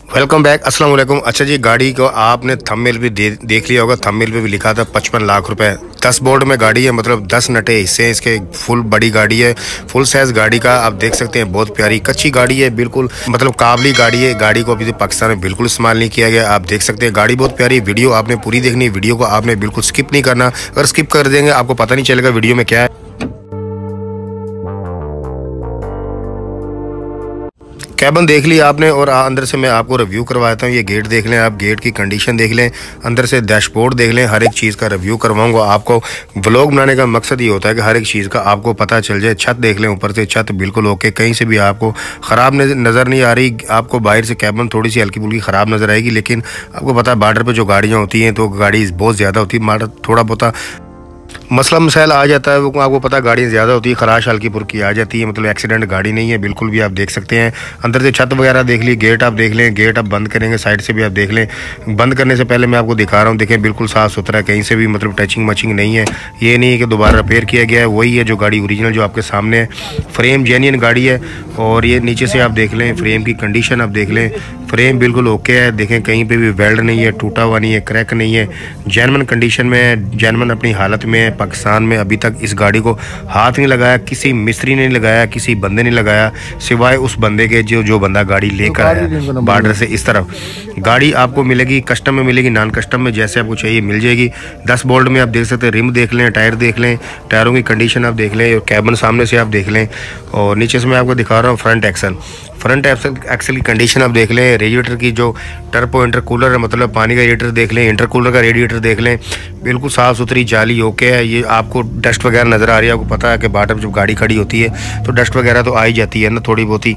Welcome back. अस्सलाम वालेकुम। अच्छा जी, गाड़ी को आपने थंबनेल भी देख लिया होगा। थंबनेल पे भी लिखा था 55 लाख रुपए। 10 बोर्ड में गाड़ी है, मतलब 10 नटे हिस्से हैं इसके। फुल बड़ी गाड़ी है, फुल साइज गाड़ी का आप देख सकते हैं। बहुत प्यारी कच्ची गाड़ी है, बिल्कुल मतलब काबली गाड़ी है। गाड़ी को अभी तो पाकिस्तान में बिल्कुल इस्तेमाल नहीं किया गया। आप देख सकते हैं गाड़ी बहुत प्यारी। वीडियो आपने पूरी देखनी है, वीडियो को आपने बिल्कुल स्किप नहीं करना। अगर स्किप कर देंगे आपको पता नहीं चलेगा वीडियो में क्या है। कैबिन देख लिया आपने और अंदर से मैं आपको रिव्यू करवाता हूँ। ये गेट देख लें आप, गेट की कंडीशन देख लें, अंदर से डैशबोर्ड देख लें। हर एक चीज़ का रिव्यू करवाऊंगा आपको। व्लॉग बनाने का मकसद ये होता है कि हर एक चीज़ का आपको पता चल जाए। छत देख लें, ऊपर से छत बिल्कुल ओके, कहीं से भी आपको ख़राब नज़र नहीं आ रही। आपको बाहर से कैबिन थोड़ी सी हल्की फुल्की ख़राब नज़र आएगी, लेकिन आपको पता है बॉर्डर पर जो गाड़ियाँ होती हैं तो गाड़ी बहुत ज़्यादा होती है। थोड़ा बहुत मसला मसाइल आ जाता है, वो आपको पता है गाड़ियाँ ज़्यादा होती है, खराश हल्की पुरकी आ जाती है। मतलब एक्सीडेंट गाड़ी नहीं है बिल्कुल भी। आप देख सकते हैं अंदर से छत वगैरह देख ली। गेट आप देख लें, गेट आप बंद करेंगे साइड से भी आप देख लें। बंद करने से पहले मैं आपको दिखा रहा हूँ, देखें बिल्कुल साफ़ सुथरा है, कहीं से भी मतलब टचिंग मचिंग नहीं है। ये नहीं है कि दोबारा रिपेयर किया गया है, वही है जो गाड़ी ओरिजिनल जो आपके सामने है। फ्रेम जेन्युइन गाड़ी है। और ये नीचे से आप देख लें, फ्रेम की कंडीशन आप देख लें, फ्रेम बिल्कुल ओके है। देखें कहीं पे भी वेल्ड नहीं है, टूटा हुआ नहीं है, क्रैक नहीं है, जेन्युइन कंडीशन में है, जेन्युइन अपनी हालत में है। पाकिस्तान में अभी तक इस गाड़ी को हाथ नहीं लगाया, किसी मिस्त्री ने लगाया, किसी बंदे ने लगाया, सिवाय उस बंदे के जो बंदा गाड़ी लेकर आया बॉर्डर से इस तरफ। गाड़ी आपको मिलेगी कस्टम में, मिलेगी नॉन कस्टम में, जैसे आपको चाहिए मिल जाएगी। 10 बोल्ट में आप देख सकते हैं। रिम देख लें, टायर देख लें, टायरों की कंडीशन आप देख लें, और कैबिन सामने से आप देख लें। और नीचे से मैं आपको दिखा रहा हूँ फ्रंट एक्सल की कंडीशन आप देख लें। रेडिएटर की जो टर्बो इंटरकूलर है, मतलब पानी का रेडिएटर देख लें, इंटरकूलर का रेडिएटर देख लें, बिल्कुल साफ़ सुथरी जाली ओके है। ये आपको डस्ट वगैरह नज़र आ रही है, आपको पता है कि बॉर्डर पर जब गाड़ी खड़ी होती है तो डस्ट वगैरह तो आ ही जाती है ना थोड़ी बहुत ही।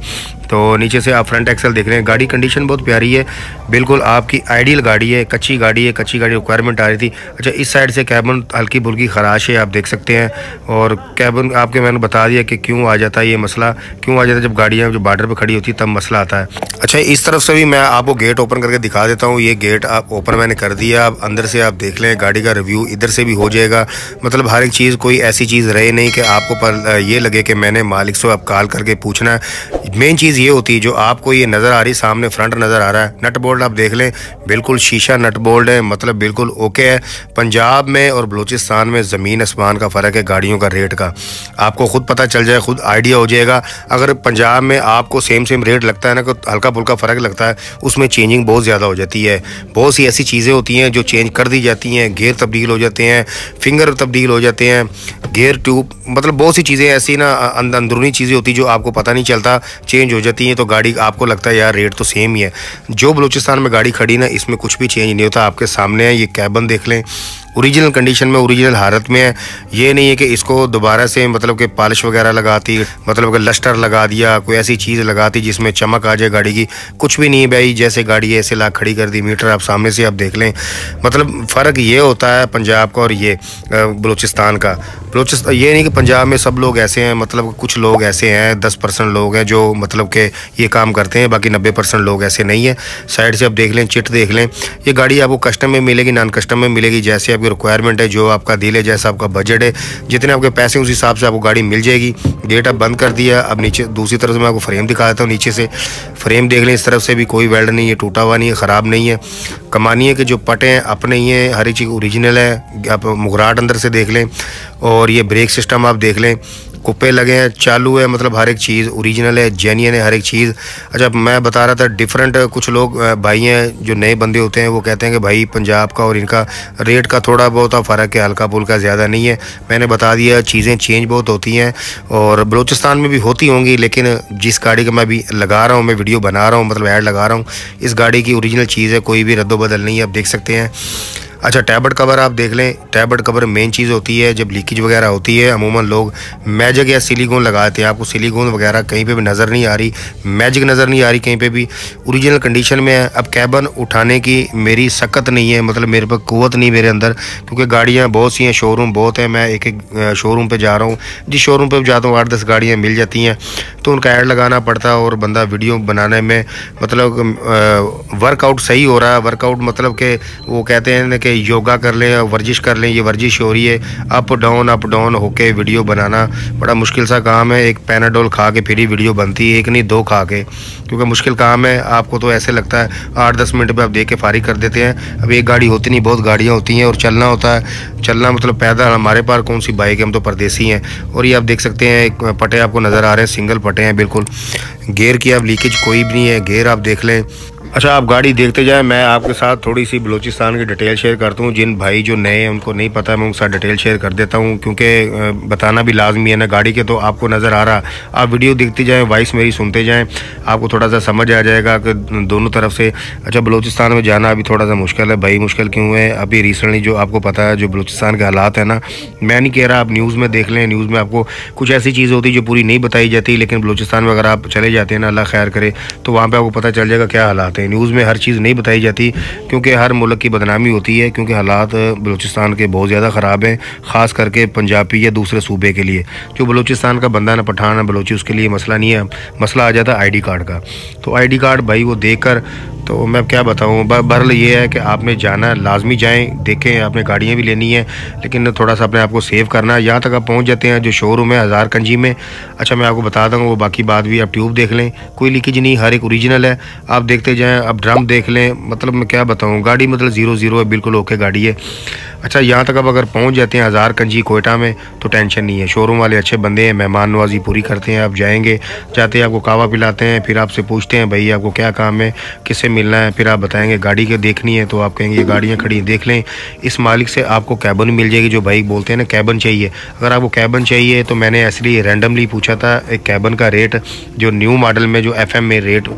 तो नीचे से आप फ्रंट एक्सल देख रहे हैं। गाड़ी कंडीशन बहुत प्यारी है, बिल्कुल आपकी आइडियल गाड़ी है। कच्ची गाड़ी है, कच्ची गाड़ी रिक्वायरमेंट आ रही थी। अच्छा, इस साइड से कैबिन हल्की फुल्की खराश है, आप देख सकते हैं। और कैबिन आपके मैंने बता दिया कि क्यों आ जाता है ये मसला, क्यों आ जाता है जब गाड़ियाँ जो बॉर्डर पर खड़ी होती है तब मसला आता है। अच्छा, इस तरफ से भी मैं आपको गेट ओपन करके दिखा देता हूँ। ये गेट आप ओपन मैंने कर दिया, आप अंदर से आप देख लें। गाड़ी का रिव्यू इधर से भी हो जाएगा। मतलब हर एक चीज़, कोई ऐसी चीज़ रहे नहीं कि आपको पर ये लगे कि मैंने मालिक से आप कॉल करके पूछना है। मेन चीज़ ये होती है जो आपको ये नज़र आ रही, सामने फ्रंट नज़र आ रहा है। नट बोल्ट आप देख लें, बिल्कुल शीशा नट बोल्ट है, मतलब बिल्कुल ओके है। पंजाब में और बलूचिस्तान में ज़मीन आसमान का फ़र्क है गाड़ियों का रेट का। आपको खुद पता चल जाए, खुद आइडिया हो जाएगा। अगर पंजाब में आपको सेम रेट लगता है ना, को हल्का फुल्का फ़र्क लगता है, उसमें चेंजिंग बहुत ज़्यादा हो जाती है। बहुत सी ऐसी चीज़ें होती हैं जो चेंज कर दी जाती हैं। गियर तब्दील हो जाते हैं, फिंगर तब्दील हो जाते हैं, गियर ट्यूब, मतलब बहुत सी चीज़ें ऐसी ना अंदरूनी चीज़ें होती जो आपको पता नहीं चलता, चेंज हो जाती हैं। तो गाड़ी आपको लगता है यार रेट तो सेम ही है। जो बलूचिस्तान में गाड़ी खड़ी ना, इसमें कुछ भी चेंज नहीं होता। आपके सामने है, ये कैबिन देख लें, ओरिजिनल कंडीशन में, ओरिजिनल हालत में है। ये नहीं है कि इसको दोबारा से मतलब कि पॉलिश वगैरह लगाती, मतलब कि लस्टर लगा दिया, कोई ऐसी चीज़ लगाती जिसमें चमक आ जाए गाड़ी की, कुछ भी नहीं है भाई। जैसे गाड़ी है ऐसे ला खड़ी कर दी। मीटर आप सामने से आप देख लें। मतलब फ़र्क ये होता है पंजाब का और ये बलूचिस्तान का। ये नहीं कि पंजाब में सब लोग ऐसे हैं, मतलब कुछ लोग ऐसे हैं, 10% लोग हैं जो मतलब कि ये काम करते हैं, बाकी 90% लोग ऐसे नहीं है। साइड से आप देख लें, चिट देख लें। ये गाड़ी आपको कस्टम में मिलेगी, नॉन कस्टम में मिलेगी, जैसे आपकी रिक्वायरमेंट है, जो आपका दिल है, जैसा आपका बजट है, जितने आपके पैसे उस हिसाब से आपको गाड़ी मिल जाएगी। गेट आप बंद कर दिया। अब नीचे दूसरी तरफ से मैं आपको फ्रेम दिखा देता हूँ। नीचे से फ्रेम देख लें, इस तरफ से भी कोई वेल्ड नहीं है, टूटा हुआ नहीं है, ख़राब नहीं है। कमानी है कि जो पटे हैं अपने ही हैं, हर एक चीज़ ओरिजिनल है। आप मुगराट अंदर से देख लें। और ये ब्रेक सिस्टम आप देख लें, कुप्पे लगे हैं, चालू है, मतलब हर एक चीज़ ओरिजिनल है, जेन्युइन है हर एक चीज़। अच्छा, मैं बता रहा था डिफरेंट, कुछ लोग भाई हैं जो नए बंदे होते हैं, वो कहते हैं कि भाई पंजाब का और इनका रेट का थोड़ा बहुत फ़र्क है, हल्का फुल्का ज़्यादा नहीं है। मैंने बता दिया, चीज़ें चेंज बहुत होती हैं और बलूचिस्तान में भी होती होंगी, लेकिन जिस गाड़ी का मैं भी लगा रहा हूँ, मैं वीडियो बना रहा हूँ, मतलब ऐड लगा रहा हूँ, इस गाड़ी की ओरिजिनल चीज़ है, कोई भी रद्दोबदल नहीं है, आप देख सकते हैं। अच्छा, टैबलेट कवर आप देख लें। टैबलेट कवर मेन चीज़ होती है, जब लीकेज वगैरह होती है अमूमन लोग मैजिक या सिलिकॉन लगाते हैं। आपको सिलिकॉन वगैरह कहीं पे भी नज़र नहीं आ रही, मैजिक नज़र नहीं आ रही कहीं पे भी, ओरिजिनल कंडीशन में है। अब कैबिन उठाने की मेरी सकत नहीं है, मतलब मेरे पर क़ुव्वत नहीं मेरे अंदर, क्योंकि गाड़ियाँ बहुत सी हैं, शोरूम बहुत है। मैं एक एक शोरूम पर जा रहा हूँ, जिस शोरूम पर जाता हूँ 8-10 गाड़ियाँ मिल जाती हैं, तो उनका ऐड लगाना पड़ता है और बंदा वीडियो बनाने में मतलब वर्कआउट सही हो रहा है। वर्कआउट मतलब कि वो कहते हैं कि कि योगा कर लें, वर्जिश कर लें, ये वर्जिश हो रही है। अप डाउन होके वीडियो बनाना बड़ा मुश्किल सा काम है। एक पैनाडोल खा के फिर ही वीडियो बनती है, एक नहीं दो खा के, क्योंकि मुश्किल काम है। आपको तो ऐसे लगता है 8-10 मिनट पे आप देख के फारिग कर देते हैं। अब एक गाड़ी होती नहीं, बहुत गाड़ियाँ होती हैं और चलना होता है। चलना मतलब पैदल, हमारे पास कौन सी बाइक है, हम तो परदेसी हैं। और ये आप देख सकते हैं पटे आपको नज़र आ रहे हैं, सिंगल पटे हैं बिल्कुल। गेयर की अब लीकेज कोई भी नहीं है, गेयर आप देख लें। अच्छा, आप गाड़ी देखते जाएं, मैं आपके साथ थोड़ी सी बलूचिस्तान की डिटेल शेयर करता हूँ। जिन भाई जो नए हैं उनको नहीं पता, मैं उनके साथ डिटेल शेयर कर देता हूँ, क्योंकि बताना भी लाजमी है ना गाड़ी के। तो आपको नज़र आ रहा, आप वीडियो देखते जाएं, वॉइस मेरी सुनते जाएं, आपको थोड़ा सा समझ आ जाएगा कि दोनों तरफ से। अच्छा, बलूचिस्तान में जाना अभी थोड़ा सा मुश्किल है भाई। मुश्किल क्यों है? अभी रिसेंटली जो आपको पता है जो बलूचिस्तान के हालात है ना, मैं नहीं कह रहा, आप न्यूज़ में देख लें। न्यूज़ में आपको कुछ ऐसी चीज़ होती है जो पूरी नहीं बताई जाती, लेकिन बलूचिस्तान में अगर आप चले जाते हैं ना, अल्लाह खैर करे, तो वहाँ पर आपको पता चल जाएगा क्या हालात है। न्यूज़ में हर चीज़ नहीं बताई जाती, क्योंकि हर मुल्क की बदनामी होती है, क्योंकि हालात बलूचिस्तान के बहुत ज़्यादा ख़राब हैं, ख़ास करके पंजाबी या दूसरे सूबे के लिए। जो बलूचिस्तान का बंदा ना, पठान ना बलूची, उसके लिए मसला नहीं है, मसला आ जाता है ID कार्ड का। तो ID कार्ड भाई वो देकर, तो मैं क्या बताऊँ, बहरहाल ये है कि आपने जाना, लाजमी जाएं, देखें, आपने गाड़ियाँ भी लेनी है, लेकिन थोड़ा सा अपने आप को सेव करना है। यहाँ तक आप पहुँच जाते हैं, जो शोरूम है हज़ार कंजी में। अच्छा, मैं आपको बता दूँगा, वो बाकी बात भी आप ट्यूब देख लें, कोई लीकेज नहीं, हर एक ओरिजिनल है, आप देखते जाएँ। अब ड्रम देख लें, मतलब मैं क्या बताऊँ, गाड़ी मतलब 0-0 है, बिल्कुल ओके गाड़ी है। अच्छा, यहाँ तक अब अगर पहुँच जाते हैं हज़ार कंजी कोयटा में, तो टेंशन नहीं है। शोरूम वाले अच्छे बंदे हैं, मेहमान नवाजी पूरी करते हैं। आप जाएंगे, जाते हैं, आपको कहवा पिलाते हैं, फिर आपसे पूछते हैं भाई आपको क्या काम है, किससे मिलना है, फिर आप बताएंगे गाड़ी के देखनी है, तो आप कहेंगे ये गाड़ियाँ खड़ी हैं, देख लें। इस मालिक से आपको कैबन मिल जाएगी, जो भाई बोलते हैं ना कैबन चाहिए। अगर आपको कैबन चाहिए तो मैंने इसलिए रैंडमली पूछा था एक कैबन का रेट, जो न्यू मॉडल में जो FM में रेट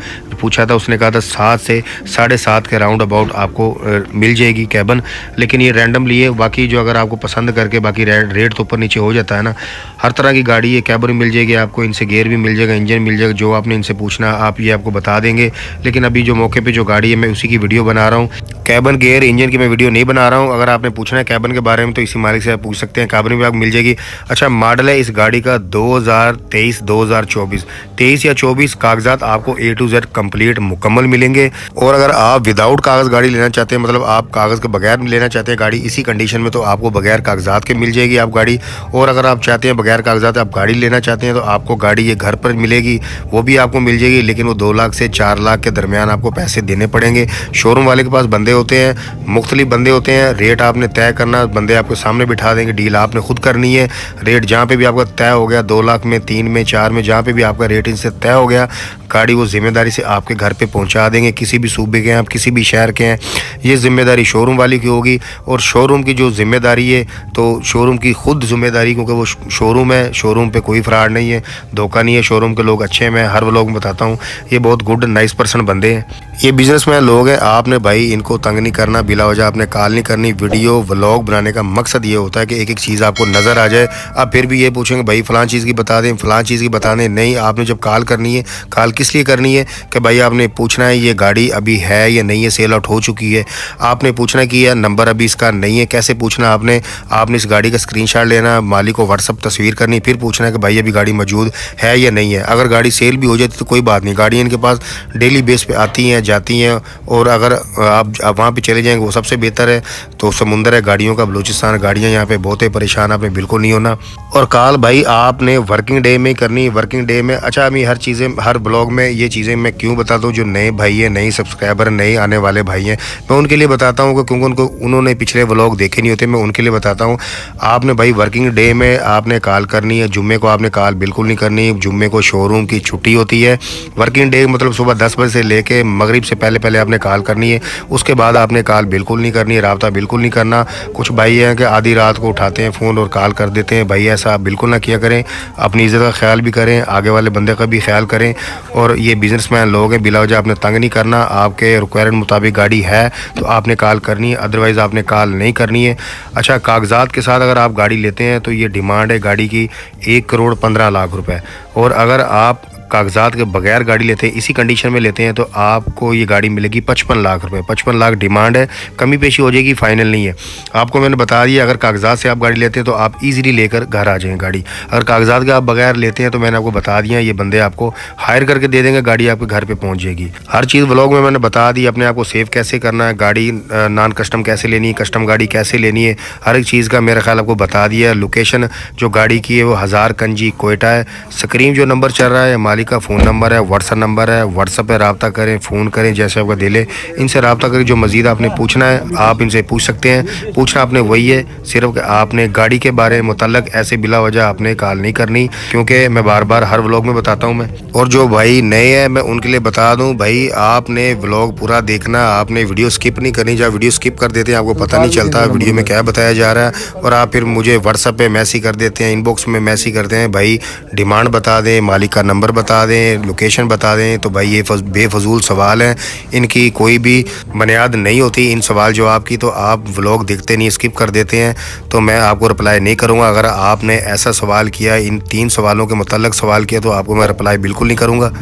पूछा था, उसने कहा था 7 से 7.5 के राउंड अबाउट आपको मिल जाएगी कैबन, लेकिन ये रैंडमली है। बाकी जो अगर आपको पसंद करके बाकी रेट तो ऊपर नीचे हो जाता है ना। हर तरह की गाड़ी है, कैबन मिल जाएगी आपको, इनसे गेयर भी मिल जाएगा, इंजन मिल जाएगा, जो आपने इनसे पूछना आप ये आपको बता देंगे। लेकिन अभी जो मौके पे जो गाड़ी है मैं उसी की वीडियो बना रहा हूँ, कैबन गेयर इंजन की मैं वीडियो नहीं बना रहा हूँ। अगर आपने पूछना है कैबन के बारे में तो इसी मालिक से आप पूछ सकते हैं, कैबन भी आपको मिल जाएगी। अच्छा, मॉडल है इस गाड़ी का 2023-2024, 23 या 24, कागजात आपको A to Z कंप्लीट मुकम्मल मिलेंगे। और अगर आप विदाउट कागज़ गाड़ी लेना चाहते हैं, मतलब आप कागज़ के बगैर लेना चाहते हैं गाड़ी इसी कंडीशन में, तो आपको बगैर कागजात के मिल जाएगी आप गाड़ी। और अगर आप चाहते हैं बगैर कागजात आप गाड़ी लेना चाहते हैं, तो आपको गाड़ी ये घर पर मिलेगी, वो भी आपको मिल जाएगी, लेकिन वो 2 लाख से 4 लाख के दरमियान आपको पैसे देने पड़ेंगे। शोरूम वाले के पास बंदे होते हैं, मुख्तलिफ बंदे होते हैं, रेट आपने तय करना, बंदे आपके सामने बिठा देंगे, डील आपने खुद करनी है। रेट जहाँ पे भी आपका तय हो गया, 2 लाख में, 3 में, 4 में, जहाँ पे भी आपका रेट इनसे तय हो गया, गाड़ी वो जिम्मेदारी से आपके घर पे पहुंचा देंगे। किसी भी सूबे के हैं आप, किसी भी शहर के हैं, ये जिम्मेदारी शोरूम वाली की होगी। और शोरूम की जो जिम्मेदारी है, तो शोरूम की खुद जिम्मेदारी, क्योंकि वो शोरूम है, शोरूम पे कोई फ्रॉड नहीं है, धोखा नहीं है, शोरूम के लोग अच्छे हैं। मैं हर व्लॉग में बताता हूँ, ये बहुत गुड नाइस पर्सन बंदे हैं, ये बिजनेसमैन लोग हैं। आपने भाई इनको तंग नहीं करना, बिला वजह आपने कॉल नहीं करनी। वीडियो व्लॉग बनाने का मकसद ये होता है कि एक एक चीज़ आपको नज़र आ जाए। आप फिर भी ये पूछेंगे भाई फ़लाँ चीज़ की बता दें, फ़लाँ चीज़ की बता दें। नहीं, आपने जब कॉल करनी है, कॉल किस लिए करनी है कि भाई आपने पूछना है ये गाड़ी अभी है या नहीं है, सेल आउट हो चुकी है। आपने पूछना कि यह नंबर अभी इसका नहीं है। कैसे पूछना आपने इस गाड़ी का स्क्रीनशॉट लेना, मालिक को व्हाट्सअप तस्वीर करनी, फिर पूछना है कि भाई अभी गाड़ी मौजूद है या नहीं है। अगर गाड़ी सेल भी हो जाती तो कोई बात नहीं, गाड़ियाँ इनके पास डेली बेस पे आती हैं जाती हैं। और अगर आप वहाँ पे चले जाएंगे वो सबसे बेहतर है। तो समुंदर है गाड़ियों का, बलूचिस्तान गाड़ियाँ यहाँ पे बहुत है, परेशान आपने बिल्कुल नहीं होना। और कॉल भाई आपने वर्किंग डे में करनी, वर्किंग डे में। अच्छा, अभी हर चीज़ें हर ब्लॉग में ये चीज़ें मैं क्यों बताता हूँ, जो नए भाई हैं, नए सब्सक्राइबर, नए आने वाले भाई हैं, मैं उनके लिए बताता हूँ, क्योंकि उन्होंने पिछले व्लॉग देखे नहीं होते, मैं उनके लिए बताता हूँ। आपने भाई वर्किंग डे में आपने कॉल करनी है, जुम्मे को आपने कॉल बिल्कुल नहीं करनी। जुम्मे को शोरूम की छुट्टी होती है। वर्किंग डे मतलब सुबह 10 बजे से लेके मगरिब से पहले आपने कॉल करनी है, उसके बाद आपने कॉल बिल्कुल नहीं करनी, राब्ता बिल्कुल नहीं करना। कुछ भाई हैं कि आधी रात को उठाते हैं फ़ोन और कॉल कर देते हैं, भाई ऐसा आप बिल्कुल ना किया करें। अपनी इज़्ज़त का ख्याल भी करें, आगे वाले बंदे का भी ख्याल करें। और ये बिजनेसमैन लोग हैं, बिला वजह आपने तंग नहीं करना। आपके रिक्वायरमेंट मुताबिक गाड़ी है तो आपने कॉल करनी है, अदरवाइज़ आपने कॉल नहीं करनी है। अच्छा, कागजात के साथ अगर आप गाड़ी लेते हैं तो ये डिमांड है गाड़ी की 1 करोड़ 15 लाख रुपए। और अगर आप कागजात के बगैर गाड़ी लेते हैं, इसी कंडीशन में लेते हैं, तो आपको ये गाड़ी मिलेगी 55 लाख रुपए। 55 लाख डिमांड है, कमी पेशी हो जाएगी, फाइनल नहीं है। आपको मैंने बता दिया, अगर कागजात से आप गाड़ी लेते हैं तो आप इजीली लेकर घर आ जाएंगे गाड़ी। अगर कागजात के आप बगैर लेते हैं तो मैंने आपको बता दिया, ये बंदे आपको हायर करके दे देंगे, गाड़ी आपके घर पे पहुंच जाएगी। हर चीज़ व्लॉग में मैंने बता दी, अपने आप को सेव कैसे करना है, गाड़ी नॉन कस्टम कैसे लेनी है, कस्टम गाड़ी कैसे लेनी है, हर एक चीज़ का मेरा ख्याल आपको बता दिया। लोकेशन जो गाड़ी की है वो हज़ारकंजी कोयटा है। स्क्रीन जो नंबर चल रहा है मालिक का फ़ोन नंबर है, व्हाट्सअप नंबर है, व्हाट्सअप पर रब्ता करें, फ़ोन करें, जैसे आपका दिल है इनसे रब्ता करें। जो मज़ीद आपने पूछना है आप इनसे पूछ सकते हैं। पूछना आपने वही है सिर्फ आपने गाड़ी के बारे में मुतल्लक ऐसे बिला वजह आपने कॉल नहीं करनी, क्योंकि मैं बार बार हर व्लॉग में बताता हूँ मैं। और जो भाई नए हैं मैं उनके लिए बता दूँ, भाई आपने व्लॉग पूरा देखना, आपने वीडियो स्किप नहीं करनी। जब वीडियो स्किप कर देते हैं आपको पता नहीं चलता वीडियो में क्या बताया जा रहा है, और आप फिर मुझे व्हाट्सएप पे मैसेज कर देते हैं, इनबॉक्स में मैसेज करते हैं, भाई डिमांड बता दें, मालिक का नंबर बता दें, लोकेशन बता दें। तो भाई ये बेफजूल सवाल हैं, इनकी कोई भी बुनियाद नहीं होती इन सवाल जवाब की। तो आप व्लॉग देखते नहीं, स्किप कर देते हैं, तो मैं आपको रिप्लाई नहीं करूँगा। अगर आपने ऐसा सवाल किया, इन 3 सवालों के मुतल्लक सवाल किया, तो आपको मैं रिप्लाई बिल्कुल नहीं करूँगा।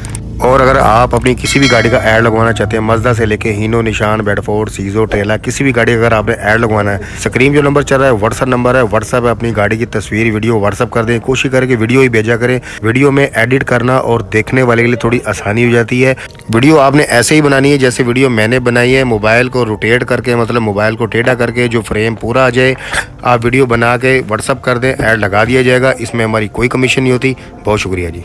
और अगर आप अपनी किसी भी गाड़ी का ऐड लगवाना चाहते हैं, मज़दा से लेके हीनो, निशान, बेडफोर्ड, सीजो, ट्रेला, किसी भी गाड़ी का अगर आपने ऐड लगवाना है, स्क्रीन जो नंबर चल रहा है व्हाट्सअप नंबर है, व्हाट्सअप है, अपनी गाड़ी की तस्वीर वीडियो व्हाट्सअप कर दें। कोशिश करें कि वीडियो ही भेजा करें, वीडियो में एडिट करना और देखने वाले के लिए थोड़ी आसानी हो जाती है। वीडियो आपने ऐसे ही बनानी है जैसे वीडियो मैंने बनाई है, मोबाइल को रोटेट करके, मतलब मोबाइल को टेढ़ा करके जो फ्रेम पूरा आ जाए, आप वीडियो बना के व्हाट्सअप कर दें, ऐड लगा दिया जाएगा। इसमें हमारी कोई कमीशन नहीं होती। बहुत शुक्रिया जी।